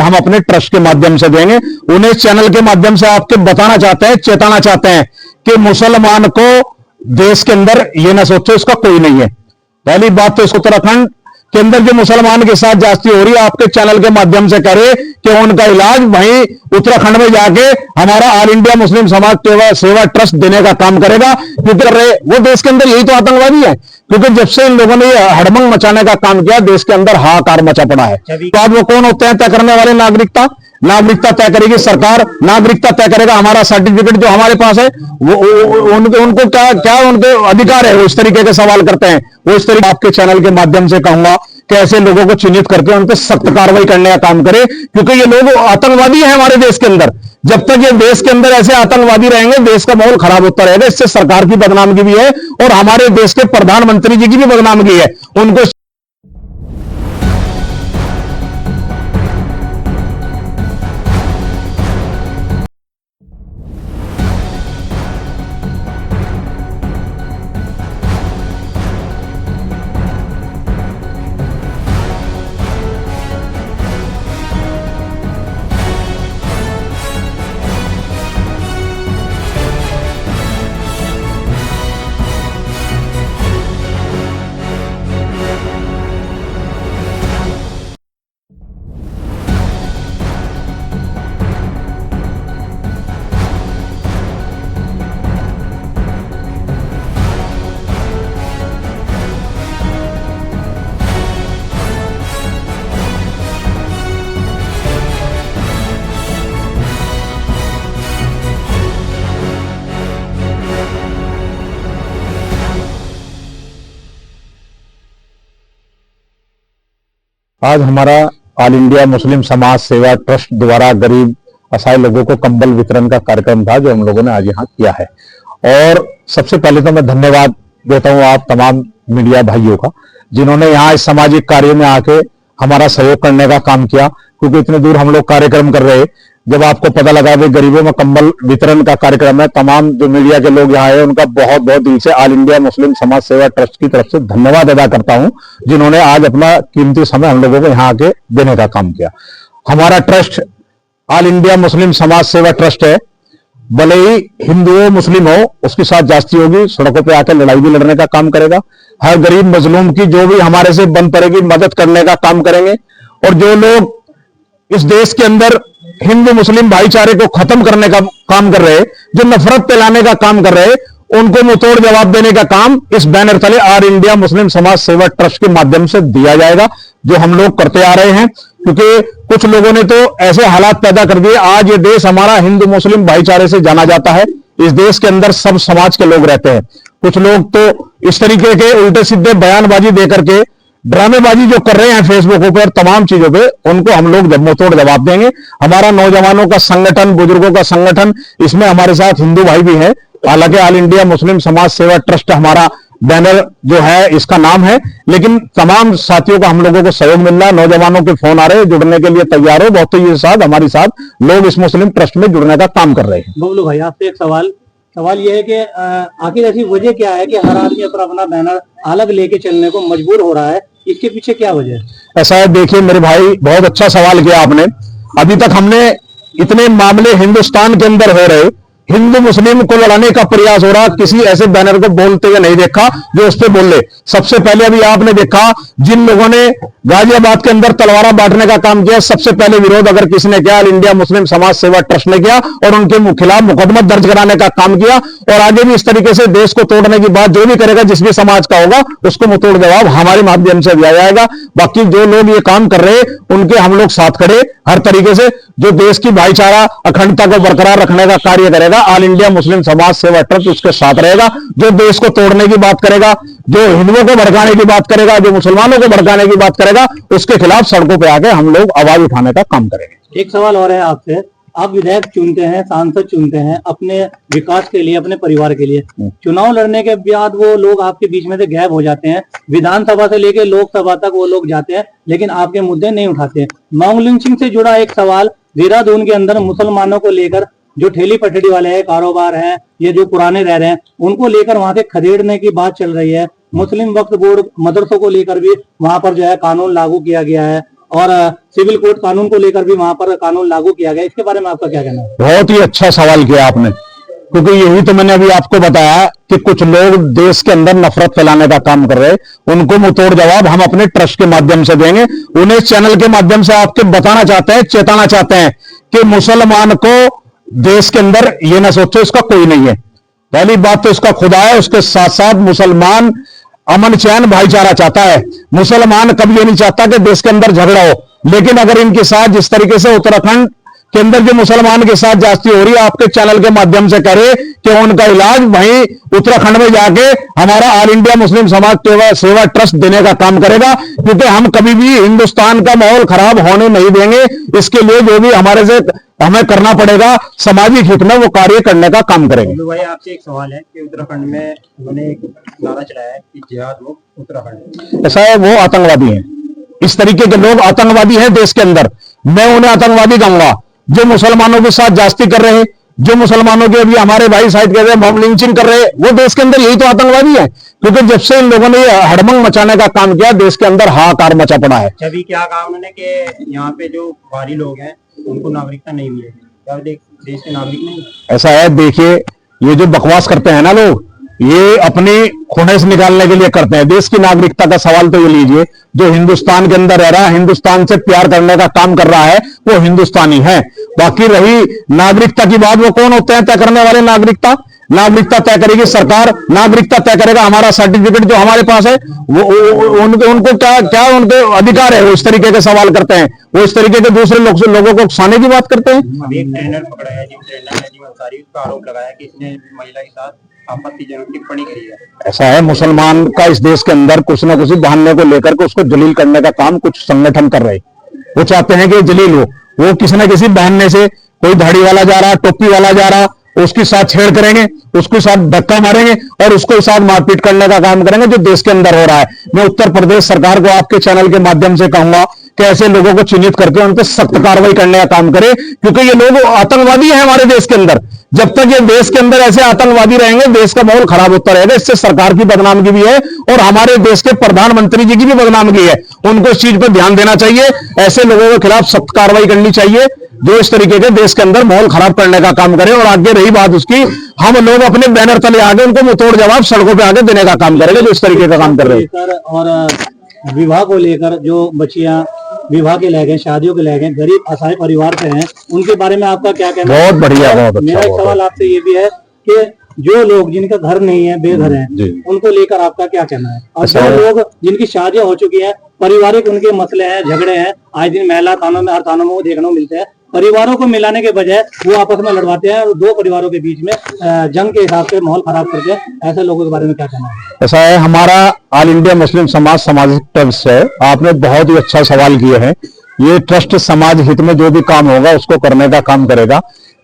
हम अपने ट्रस्ट के माध्यम से देंगे। उन्हें चैनल के माध्यम से आपके बताना चाहते हैं, चेताना चाहते हैं कि मुसलमान को देश के अंदर ये ना सोचो इसका कोई नहीं है। पहली बात तो उत्तराखंड के अंदर जो मुसलमान के साथ जाति हो रही है, आपके चैनल के माध्यम से करे कि उनका इलाज वहीं उत्तराखंड में जाके हमारा ऑल इंडिया मुस्लिम समाज सेवा ट्रस्ट देने का काम करेगा। क्योंकि वो देश के अंदर यही तो आतंकवादी है, क्योंकि जब से इन लोगों ने हड़बंग मचाने का काम किया, देश के अंदर हाहाकार मचा पड़ा है। तो आज वो कौन होते हैं तय करने वाले? नागरिकता तय करेगी सरकार, नागरिकता तय करेगा हमारा सर्टिफिकेट जो हमारे पास है। वो उनको क्या उनके अधिकार है, वो इस तरीके के सवाल करते हैं। वो इस तरीके आपके चैनल के माध्यम से कहूंगा कि ऐसे लोगों को चिन्हित करके उन पर सख्त कार्रवाई करने का काम करे, क्योंकि ये लोग आतंकवादी हैं हमारे देश के अंदर। जब तक ये देश के अंदर ऐसे आतंकवादी रहेंगे, देश का माहौल खराब होता रहेगा। इससे सरकार की बदनामी भी है और हमारे देश के प्रधानमंत्री जी की भी बदनामी है। उनको आज हमारा ऑल इंडिया मुस्लिम समाज सेवा ट्रस्ट द्वारा गरीब असहाय लोगों को कंबल वितरण का कार्यक्रम था, जो हम लोगों ने आज यहाँ किया है। और सबसे पहले तो मैं धन्यवाद देता हूँ आप तमाम मीडिया भाइयों का, जिन्होंने यहाँ इस सामाजिक कार्य में आके हमारा सहयोग करने का काम किया। क्योंकि इतने दूर हम लोग कार्यक्रम कर रहे, जब आपको पता लगा कि गरीबों में कंबल वितरण का कार्यक्रम है, तमाम जो मीडिया के लोग यहाँ आए उनका बहुत बहुत दिल से ऑल इंडिया मुस्लिम समाज सेवा ट्रस्ट की तरफ से धन्यवाद अदा करता हूं, जिन्होंने आज अपना कीमती समय हम लोगों को यहाँ आके देने का काम किया। हमारा ट्रस्ट ऑल इंडिया मुस्लिम समाज सेवा ट्रस्ट है। भले ही हिंदू हो मुस्लिम हो, उसके साथ जाति होगी, सड़कों पर आकर लड़ाई भी लड़ने का काम करेगा। हर गरीब मजलूम की जो भी हमारे से बन पड़ेगी मदद करने का काम करेंगे। और जो लोग इस देश के अंदर हिंदू मुस्लिम भाईचारे को खत्म करने का काम कर रहे, जो नफरत फैलाने का काम कर रहे, उनको मुंहतोड़ जवाब देने का काम इस बैनर तले ऑल इंडिया मुस्लिम समाज सेवा ट्रस्ट के माध्यम से दिया जाएगा, जो हम लोग करते आ रहे हैं। क्योंकि कुछ लोगों ने तो ऐसे हालात पैदा कर दिए, आज ये देश हमारा हिंदू मुस्लिम भाईचारे से जाना जाता है। इस देश के अंदर सब समाज के लोग रहते हैं। कुछ लोग तो इस तरीके के उल्टे सीधे बयानबाजी देकर के ड्रामेबाजी जो कर रहे हैं फेसबुक पर, तमाम चीजों पे, उनको हम लोग मुंहतोड़ जवाब देंगे। हमारा नौजवानों का संगठन, बुजुर्गों का संगठन, इसमें हमारे साथ हिंदू भाई भी हैं। हालांकि ऑल इंडिया मुस्लिम समाज सेवा ट्रस्ट हमारा बैनर जो है, इसका नाम है, लेकिन तमाम साथियों का हम लोगों को सहयोग मिल रहा है। नौजवानों के फोन आ रहे हैं, जुड़ने के लिए तैयार हो। बहुत ही साथ हमारे साथ लोग इस मुस्लिम ट्रस्ट में जुड़ने का काम कर रहे हैं। बबलू भाई, आपसे एक सवाल यह है कि आखिर ऐसी वजह क्या है कि हर आदमी अपना बैनर अलग लेके चलने को मजबूर हो रहा है? इसके पीछे क्या वजह है? ऐसा है, देखिए मेरे भाई, बहुत अच्छा सवाल किया आपने। अभी तक हमने इतने मामले हिंदुस्तान के अंदर हो रहे, हिंदू मुस्लिम को लड़ाने का प्रयास हो रहा, किसी ऐसे बैनर को बोलते हुए नहीं देखा जो उस पर बोल ले। सबसे पहले अभी आपने देखा जिन लोगों ने गाजियाबाद के अंदर तलवारा बांटने का काम किया, सबसे पहले विरोध अगर किसी ने किया, ऑल इंडिया मुस्लिम समाज सेवा ट्रस्ट ने किया और उनके खिलाफ मुकदमा दर्ज कराने का काम किया। और आगे भी इस तरीके से देश को तोड़ने की बात जो भी करेगा, जिस भी समाज का होगा, उसको मुंहतोड़ जवाब हमारे माध्यम से दिया जाएगा। बाकी जो लोग ये काम कर रहे, उनके हम लोग साथ खड़े हर तरीके से। जो देश की भाईचारा अखंडता को बरकरार रखने का कार्य करेगा, ऑल इंडिया मुस्लिम समाज सेवा ट्रस्ट उसके साथ रहेगा। जो देश को तोड़ने की बात करेगा, जो हिंदुओं को भड़काने की बात करेगा, जो मुसलमानों को भड़काने की बात करेगा, उसके खिलाफ सड़कों पे आके हम लोग आवाज उठाने का काम करेंगे। एक सवाल और है आपसे, आप विधायक चुनते हैं, सांसद चुनते हैं अपने विकास के लिए, अपने परिवार के लिए। चुनाव लड़ने के बाद वो लोग आपके बीच में से गायब हो जाते हैं, विधानसभा से लेकर लोकसभा तक वो लोग जाते हैं, लेकिन आपके मुद्दे नहीं उठाते। मांग लिंचिंग से जुड़ा एक सवाल, देहरादून के अंदर मुसलमानों को लेकर जो ठेली पटरी वाले हैं, कारोबार हैं, ये जो पुराने रह रहे हैं, उनको लेकर वहां से खदेड़ने की बात चल रही है। मुस्लिम वक्फ बोर्ड मदरसों को लेकर भी वहां पर जो है कानून लागू किया गया है। और सिविल कोर्ट कानून को लेकर भी वहां पर कानून लागू किया गया, इसके बारे में आपका क्या कहना है? बहुत ही अच्छा सवाल किया आपने, क्योंकि यही तो मैंने अभी आपको बताया कि कुछ लोग देश के अंदर नफरत फैलाने का काम कर रहे हैं। उनको मुंहतोड़ जवाब हम अपने ट्रस्ट के माध्यम से देंगे। उन्हें चैनल के माध्यम से आपके बताना चाहते हैं, चेताना चाहते हैं कि मुसलमान को देश के अंदर ये ना सोचो इसका कोई नहीं है। पहली बात तो इसका खुदा है, उसके साथ साथ मुसलमान अमन चैन भाईचारा चाहता है। मुसलमान कभी ये नहीं चाहता कि देश के अंदर झगड़ा हो। लेकिन अगर इनके साथ जिस तरीके से उत्तराखंड के अंदर जो मुसलमान के साथ जाती हो रही है, आपके चैनल के माध्यम से करे कि उनका इलाज वहीं उत्तराखंड में जाके हमारा ऑल इंडिया मुस्लिम समाज सेवा ट्रस्ट देने का काम करेगा, क्योंकि हम कभी भी हिंदुस्तान का माहौल खराब होने नहीं देंगे। इसके लिए जो भी हमारे से हमें करना पड़ेगा सामाजिक हित में, वो कार्य करने का काम करेंगे। भाई आपसे एक सवाल है कि उत्तराखंड में उन्होंने एक नारा चलाया है कि जिहाद मुक्त उत्तराखंड। ऐसा है, वो आतंकवादी हैं। इस तरीके के लोग आतंकवादी हैं देश के अंदर। मैं उन्हें आतंकवादी कहूंगा जो मुसलमानों के साथ जास्ती कर रहे हैं, जो मुसलमानों के अभी हमारे भाई साइड कर रहे हैं, बम लिंचिंग कर रहे हैं, वो देश के अंदर यही तो आतंकवादी है। क्योंकि जब से इन लोगों ने हड़बंग मचाने का काम किया, देश के अंदर हाहाकार मचा पड़ा है। अभी क्या कहा उन्होंने कि यहाँ पे जो बाहरी लोग हैं उनको नागरिकता नहीं मिलेगी, क्या देश के नागरिक नहीं? ऐसा है, देखिए ये जो बकवास करते हैं ना लोग, ये अपनी खुनेस निकालने के लिए करते हैं। देश की नागरिकता का सवाल तो ये लीजिए, जो हिंदुस्तान के अंदर रह रहा है, हिंदुस्तान से प्यार करने का काम कर रहा है, वो हिंदुस्तानी है। बाकी रही नागरिकता की बात, वो कौन होते हैं तय करने वाले? नागरिकता तय करेगी सरकार, नागरिकता तय करेगा हमारा सर्टिफिकेट जो हमारे पास है। वो उनको क्या उनके अधिकार है? वो इस तरीके के सवाल करते हैं, वो इस तरीके के दूसरे लोगों को उकसाने की बात करते हैं। अभी एक ट्रेनर पकड़ा है, जिम ट्रेनर नजीम अंसारी, उसका आरोप लगाया कि इसने महिला के साथ आपत्तिजनक टिप्पणी करी है। ऐसा है, मुसलमान का इस देश के अंदर कुछ ना कुछ बहाने को लेकर के उसको जलील करने का काम कुछ संगठन कर रहे हैं। वो चाहते हैं कि जलील हो, वो किसी न किसी बहाने से, कोई दाढ़ी वाला जा रहा, टोपी वाला जा रहा, उसके साथ छेड़ करेंगे, उसके साथ धक्का मारेंगे और उसके साथ मारपीट करने का काम करेंगे, जो देश के अंदर हो रहा है। मैं उत्तर प्रदेश सरकार को आपके चैनल के माध्यम से कहूंगा कि ऐसे लोगों को चिन्हित करके उन पर सख्त कार्रवाई करने का काम करे, क्योंकि ये लोग आतंकवादी हैं हमारे देश के अंदर। जब तक ये देश के अंदर ऐसे आतंकवादी रहेंगे, देश का माहौल खराब होता रहेगा। इससे सरकार की बदनामी भी है और हमारे देश के प्रधानमंत्री जी की भी बदनामी है। उनको इस चीज पर ध्यान देना चाहिए, ऐसे लोगों के खिलाफ सख्त कार्रवाई करनी चाहिए जो इस तरीके के देश के अंदर माहौल खराब करने का काम करे। और आगे रही बात उसकी, हम लोग अपने बैनर तले आगे उनको मुंहतोड़ जवाब सड़कों पे आगे देने का काम करेंगे जो इस तरीके का काम कर रहे हैं। और विवाह को लेकर जो बच्चियां विवाह के लायक हैं, शादियों के लायक हैं, गरीब असहाय परिवार से हैं, उनके बारे में आपका क्या कहना है? बहुत बढ़िया, बहुत अच्छा। मेरा एक सवाल आपसे ये भी है कि जो लोग जिनका घर नहीं है, बेघर हैं, उनको लेकर आपका क्या कहना है? और जो लोग जिनकी शादियां हो चुकी हैं, पारिवारिक उनके मसले हैं, झगड़े हैं, आज दिन महिला थानों में, हर थानों में वो देखने को मिलते हैं, परिवारों को मिलाने के बजाय वो आपस में लड़वाते हैं और दो परिवारों के बीच में जंग के हिसाब से माहौल खराब करते हैं, ऐसे लोगों के बारे में क्या कहना है? ऐसा है, हमारा ऑल इंडिया मुस्लिम समाज सामाजिक ट्रस्ट है। आपने बहुत ही अच्छा सवाल किया है। ये ट्रस्ट समाज हित में जो भी काम होगा उसको करने का काम करेगा,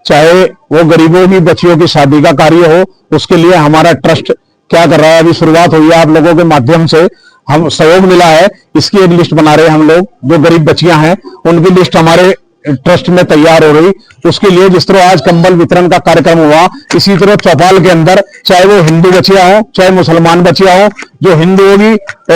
चाहे वो गरीबों की बच्चियों की शादी का कार्य हो। उसके लिए हमारा ट्रस्ट क्या कर रहा है, अभी शुरुआत हुई है, आप लोगों के माध्यम से हम सहयोग मिला है, इसकी एक लिस्ट बना रहे हैं हम लोग। जो गरीब बच्चियां हैं उनकी लिस्ट हमारे ट्रस्ट में तैयार हो रही। उसके लिए जिस तरह आज कंबल वितरण का कार्यक्रम हुआ, इसी तरह चौपाल के अंदर चाहे वो हिंदू बच्चियां हो चाहे मुसलमान बच्चियां हो, जो हिंदू होगी तो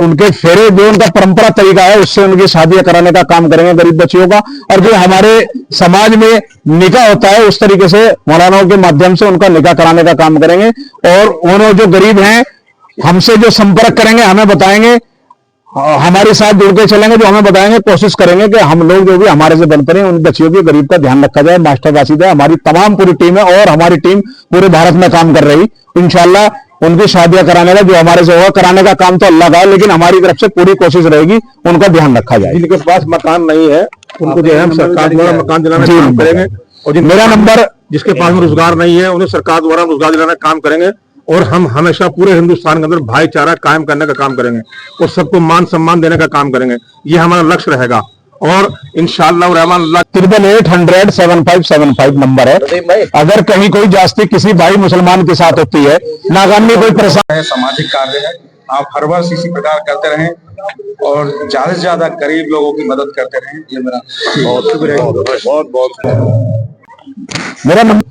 उनके फेरे जो उनका परंपरा तरीका है उससे उनकी शादियां कराने का काम करेंगे गरीब बच्चियों का। और जो हमारे समाज में निकाह होता है उस तरीके से मौलानाओं के माध्यम से उनका निकाह कराने का काम करेंगे। और उन्होंने जो गरीब हैं हमसे जो संपर्क करेंगे, हमें बताएंगे, हमारे साथ जुड़ के चलेंगे, जो हमें बताएंगे, कोशिश करेंगे कि हम लोग जो भी हमारे से बनते हैं उन बच्चियों की, गरीब का ध्यान रखा जाए। मास्टर राशिद है, हमारी तमाम पूरी टीम है और हमारी टीम पूरे भारत में काम कर रही। इंशाल्लाह उनकी शादियां कराने का जो हमारे से होगा, कराने का काम तो अल्लाह का है, लेकिन हमारी तरफ से पूरी कोशिश रहेगी उनका ध्यान रखा जाए। जिनके पास मकान नहीं है उनको जो है हम सरकार द्वारा मकान दिलाने का काम करेंगे। और मेरा नंबर, जिसके पास में रोजगार नहीं है उन्हें सरकार द्वारा रोजगार दिलाने का काम करेंगे। और हम हमेशा पूरे हिंदुस्तान के अंदर भाईचारा कायम करने का काम करेंगे और सबको मान सम्मान देने का काम करेंगे। ये हमारा लक्ष्य रहेगा। और इंशाअल्लाह रहमान 88007575 नंबर है। अगर कहीं कोई जास्ती किसी भाई मुसलमान के साथ होती है, नाकामी कोई परेशान है, सामाजिक कार्य है, आप हर वर्ष इसी प्रकार करते रहें और ज्यादा से ज्यादा गरीब लोगों की मदद करते रहें। ये मेरा बहुत शुक्रिया। मेरा नंबर